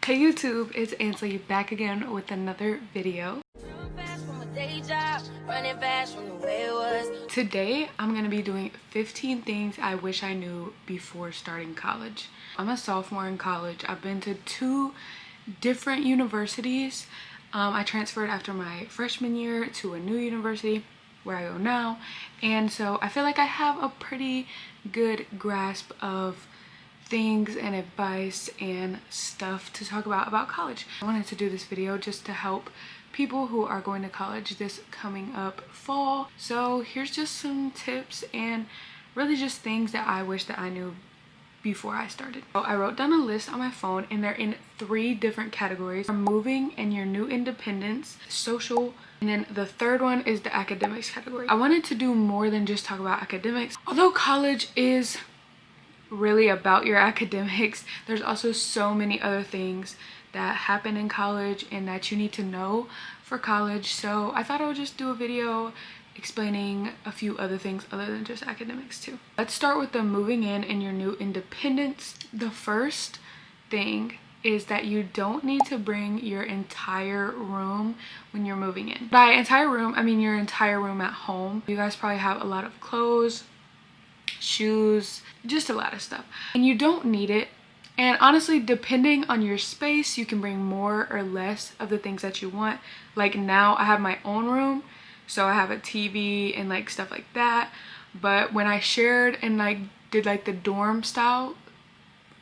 Hey YouTube, it's Ansley back again with another video. Today I'm gonna be doing 15 things I wish I knew before starting college. I'm a sophomore in college. I've been to 2 different universities. I transferred after my freshman year to a new university where I go now, and so I feel like I have a pretty good grasp of things and advice and stuff to talk about college. I wanted to do this video just to help people who are going to college this coming up fall. So here's just some tips and really just things that I wish that I knew before I started. So I wrote down a list on my phone and they're in 3 different categories: moving and your new independence, social, and then the third one is the academics category. I wanted to do more than just talk about academics. Although college is really about your academics, there's also so many other things that happen in college and that you need to know for college. So I thought I would just do a video explaining a few other things other than just academics too. Let's start with the moving in and your new independence. The first thing is that you don't need to bring your entire room when you're moving in. By entire room, I mean your entire room at home. You guys probably have a lot of clothes, shoes, just a lot of stuff, and you don't need it. And honestly, depending on your space, you can bring more or less of the things that you want. Like now I have my own room, so I have a TV and like stuff like that. But when I shared and like did like the dorm style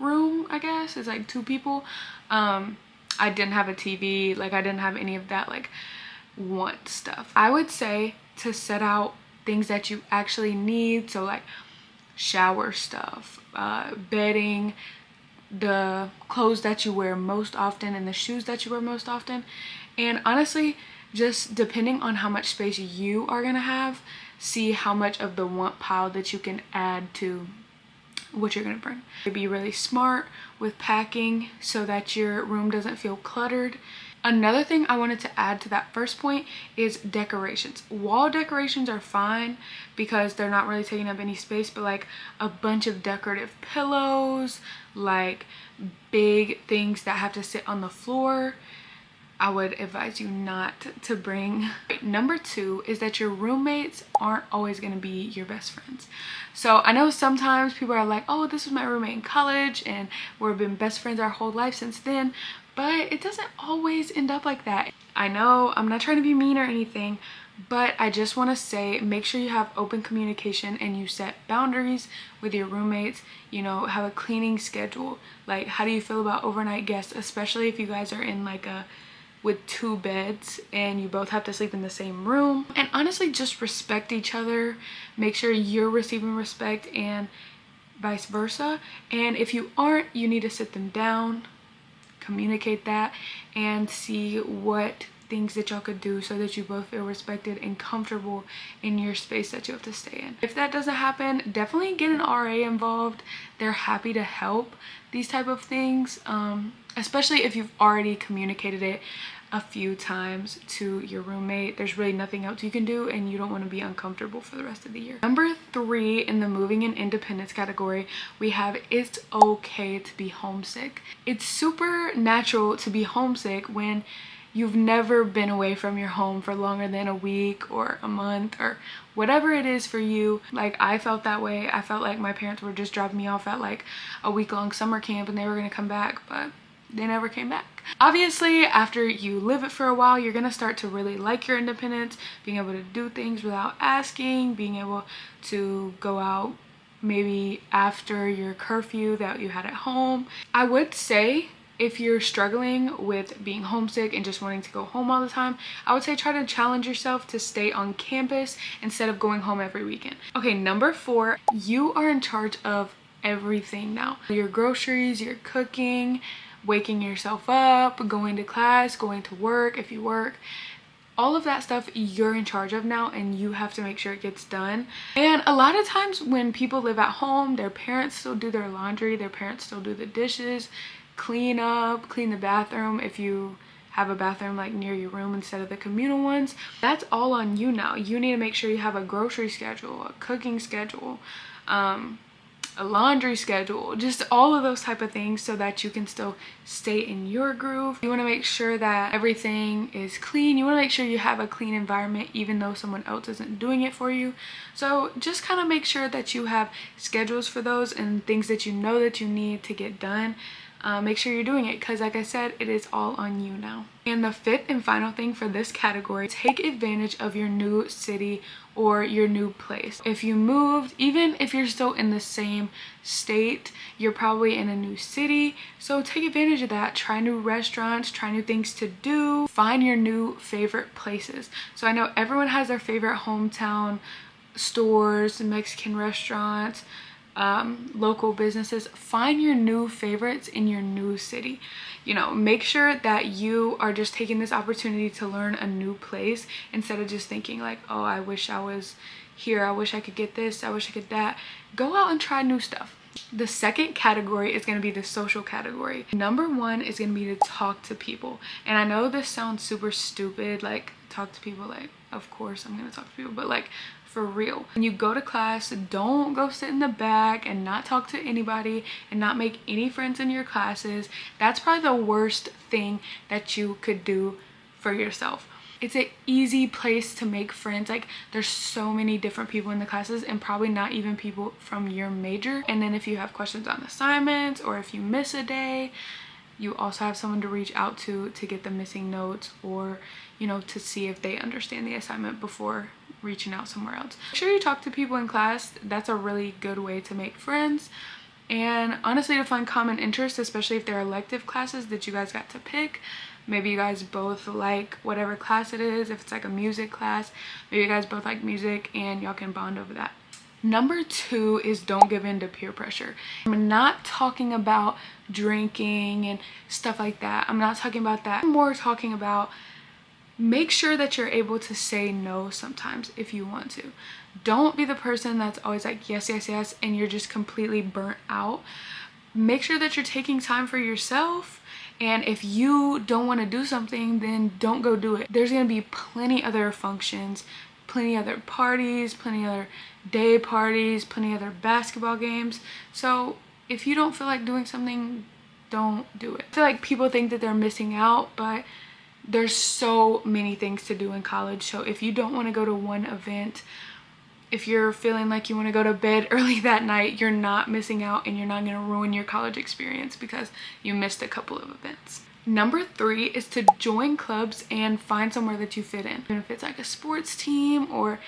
room, I guess it's like 2 people, I didn't have a TV, like I didn't have any of that like want stuff. I would say to set out things that you actually need, so like shower stuff, bedding, the clothes that you wear most often and the shoes that you wear most often. And honestly, just depending on how much space you are gonna have, see how much of the want pile that you can add to what you're gonna bring. Be really smart with packing so that your room doesn't feel cluttered. Another thing I wanted to add to that first point is decorations. Wall decorations are fine because they're not really taking up any space, but like a bunch of decorative pillows, like big things that have to sit on the floor, I would advise you not to bring. Number 2 is that your roommates aren't always going to be your best friends. So I know sometimes people are like, oh, this was my roommate in college and we've been best friends our whole life since then, but it doesn't always end up like that. I know I'm not trying to be mean or anything, but I just want to say, make sure you have open communication and you set boundaries with your roommates. You know, have a cleaning schedule. Like, how do you feel about overnight guests, especially if you guys are in like with 2 beds and you both have to sleep in the same room. And honestly, just respect each other. Make sure you're receiving respect and vice versa. And if you aren't, you need to sit them down, communicate that, and see what things that y'all could do so that you both feel respected and comfortable in your space that you have to stay in. If that doesn't happen, definitely get an RA involved. They're happy to help these type of things, especially if you've already communicated it a few times to your roommate. There's really nothing else you can do and you don't want to be uncomfortable for the rest of the year. Number 3 in the moving and independence category, we have it's okay to be homesick. It's super natural to be homesick when you've never been away from your home for longer than a week or a month or whatever it is for you. Like, I felt that way. I felt like my parents were just dropping me off at like a week-long summer camp and they were going to come back, but they never came back. Obviously, after you live it for a while, you're gonna start to really like your independence, being able to do things without asking, being able to go out maybe after your curfew that you had at home. I would say, if you're struggling with being homesick and just wanting to go home all the time, I would say try to challenge yourself to stay on campus instead of going home every weekend. Okay, number 4, you are in charge of everything now. Your groceries, your cooking, waking yourself up, going to class, going to work if you work. All of that stuff you're in charge of now and you have to make sure it gets done. And a lot of times when people live at home, their parents still do their laundry, their parents still do the dishes, clean up, clean the bathroom if you have a bathroom like near your room instead of the communal ones. That's all on you now. You need to make sure you have a grocery schedule, a cooking schedule, a laundry schedule, just all of those type of things so that you can still stay in your groove. You want to make sure that everything is clean. You want to make sure you have a clean environment even though someone else isn't doing it for you. So just kind of make sure that you have schedules for those and things that you know that you need to get done. Make sure you're doing it because, like I said, it is all on you now. And the fifth and final thing for this category, take advantage of your new city or your new place. If you moved, even if you're still in the same state, you're probably in a new city. So take advantage of that. Try new restaurants, try new things to do, find your new favorite places. So I know everyone has their favorite hometown stores, Mexican restaurants, local businesses. Find your new favorites in your new city. You know, make sure that you are just taking this opportunity to learn a new place instead of just thinking like, oh, I wish I was here, I wish I could get this, I wish I could that. Go out and try new stuff. The second category is going to be the social category. Number one is going to be to talk to people. And I know this sounds super stupid, like talk to people, like of course I'm going to talk to people, but like for real, when you go to class, don't go sit in the back and not talk to anybody and not make any friends in your classes. That's probably the worst thing that you could do for yourself. It's an easy place to make friends. Like there's so many different people in the classes and probably not even people from your major. And then if you have questions on assignments or if you miss a day, you also have someone to reach out to get the missing notes, or you know, to see if they understand the assignment before reaching out somewhere else. Make sure you talk to people in class. That's a really good way to make friends, and honestly to find common interests, especially if they're elective classes that you guys got to pick. Maybe you guys both like whatever class it is. If it's like a music class, maybe you guys both like music and y'all can bond over that. Number two is don't give in to peer pressure. I'm not talking about drinking and stuff like that. I'm not talking about that. I'm more talking about make sure that you're able to say no sometimes if you want to. Don't be the person that's always like yes, yes, yes, and you're just completely burnt out. Make sure that you're taking time for yourself. And if you don't want to do something, then don't go do it. There's going to be plenty other functions, plenty other parties, plenty other day parties, plenty other basketball games. So if you don't feel like doing something, don't do it. I feel like people think that they're missing out, but there's so many things to do in college. So if you don't want to go to one event, if you're feeling like you want to go to bed early that night, you're not missing out and you're not going to ruin your college experience because you missed a couple of events. Number three is to join clubs and find somewhere that you fit in. Even if it's like a sports team or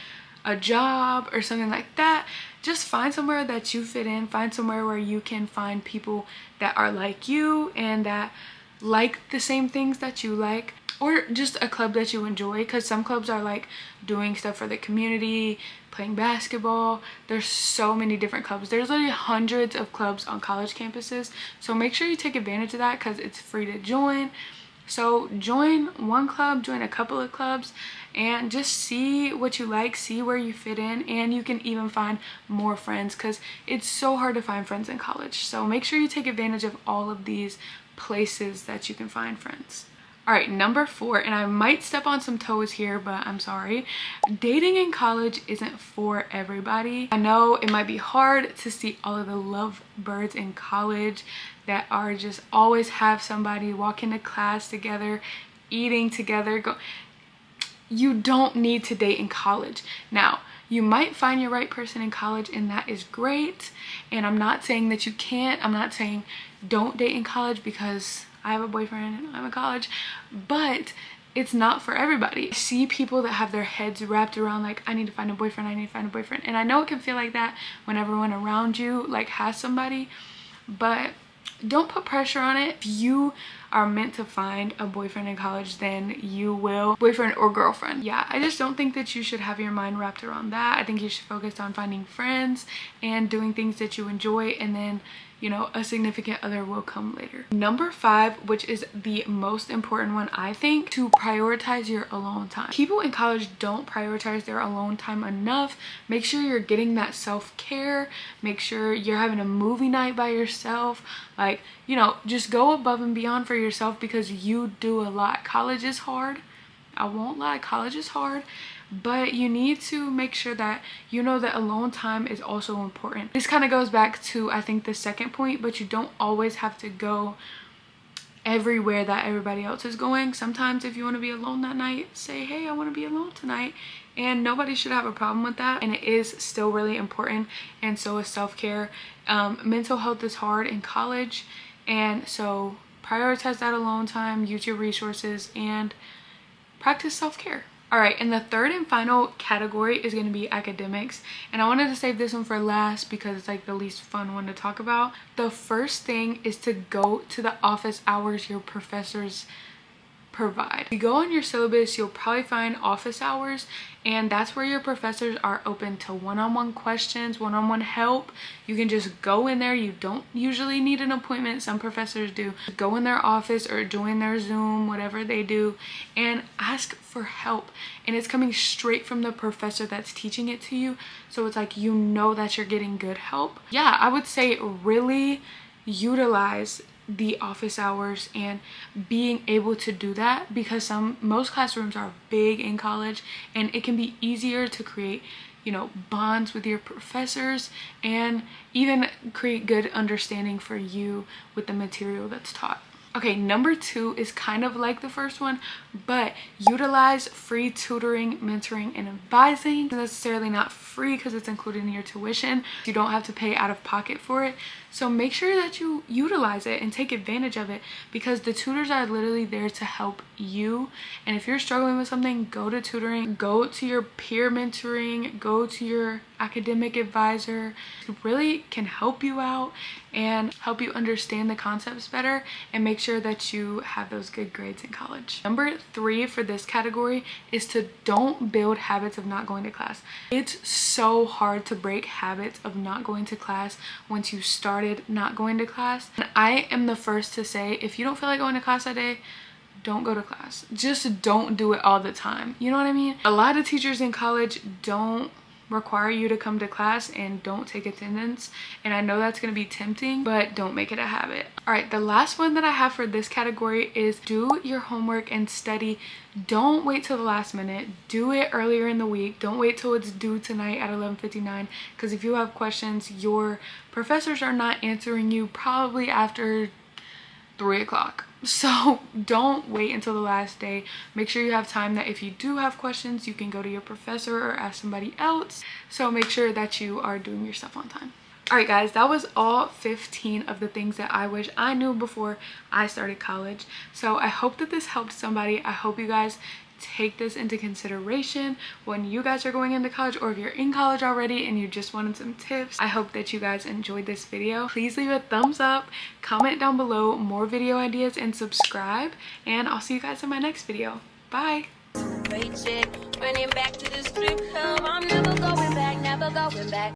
a job or something like that, just find somewhere that you fit in. Find somewhere where you can find people that are like you and that like the same things that you like, or just a club that you enjoy, because some clubs are like doing stuff for the community, playing basketball. There's so many different clubs. There's literally hundreds of clubs on college campuses, so make sure you take advantage of that because it's free to join. So join one club, join a couple of clubs, and just see what you like, see where you fit in, and you can even find more friends because it's so hard to find friends in college. So make sure you take advantage of all of these places that you can find friends. All right, number four, and I might step on some toes here, but I'm sorry. Dating in college isn't for everybody. I know it might be hard to see all of the lovebirds in college that are just always have somebody walk into class together, eating together. You don't need to date in college. Now, you might find your right person in college, and that is great. And I'm not saying that you can't. I'm not saying don't date in college because I have a boyfriend and I'm in college, but it's not for everybody. I see people that have their heads wrapped around like, I need to find a boyfriend, I need to find a boyfriend. And I know it can feel like that when everyone around you like has somebody, but don't put pressure on it. If you are meant to find a boyfriend in college, then you will. Boyfriend or girlfriend. Yeah, I just don't think that you should have your mind wrapped around that. I think you should focus on finding friends and doing things that you enjoy, and then, you know, a significant other will come later. Number five, which is the most important one, I think, to prioritize your alone time. People in college don't prioritize their alone time enough. Make sure you're getting that self-care. Make sure you're having a movie night by yourself. Like, you know, just go above and beyond for yourself because you do a lot. College is hard. I won't lie, college is hard, but you need to make sure that you know that alone time is also important. This kind of goes back to, I think, the second point, but you don't always have to go everywhere that everybody else is going. Sometimes if you want to be alone that night, say, hey, I want to be alone tonight, and nobody should have a problem with that. And it is still really important, and so is self-care. Mental health is hard in college, and so prioritize that alone time, use your resources, and practice self-care. All right, and the third and final category is going to be academics, and I wanted to save this one for last because it's like the least fun one to talk about. The first thing is to go to the office hours your professors provide. If you go on your syllabus, you'll probably find office hours, and that's where your professors are open to one-on-one questions, one-on-one help. You can just go in there. You don't usually need an appointment. Some professors do. Go in their office or join their Zoom, whatever they do, and ask for help. And it's coming straight from the professor that's teaching it to you, so it's like you know that you're getting good help. Yeah, I would say really utilize the office hours and being able to do that, because most classrooms are big in college, and it can be easier to create, you know, bonds with your professors and even create good understanding for you with the material that's taught. Okay, number 2 is kind of like the first one, but utilize free tutoring, mentoring, and advising. It's necessarily not free because it's included in your tuition. You don't have to pay out of pocket for it. So make sure that you utilize it and take advantage of it, because the tutors are literally there to help you. And if you're struggling with something, go to tutoring, go to your peer mentoring, go to your academic advisor who really can help you out and help you understand the concepts better and make sure that you have those good grades in college. Number 3 for this category is to don't build habits of not going to class. It's so hard to break habits of not going to class once you started not going to class. And I am the first to say, if you don't feel like going to class that day, don't go to class. Just don't do it all the time. You know what I mean? A lot of teachers in college don't require you to come to class and don't take attendance, and I know that's going to be tempting, but don't make it a habit. All right, the last one that I have for this category is do your homework and study. Don't wait till the last minute. Do it earlier in the week. Don't wait till it's due tonight at 11:59, because if you have questions, your professors are not answering you probably after 3 o'clock. So don't wait until the last day. Make sure you have time that if you do have questions, you can go to your professor or ask somebody else. So make sure that you are doing your stuff on time. All right, guys, that was all 15 of the things that I wish I knew before I started college. So I hope that this helped somebody. I hope you guys take this into consideration when you guys are going into college, or if you're in college already and you just wanted some tips. I hope that you guys enjoyed this video. Please leave a thumbs up, comment down below more video ideas, and subscribe, and I'll see you guys in my next video. Bye. Running back to the strip club, I'm never going back, never going back.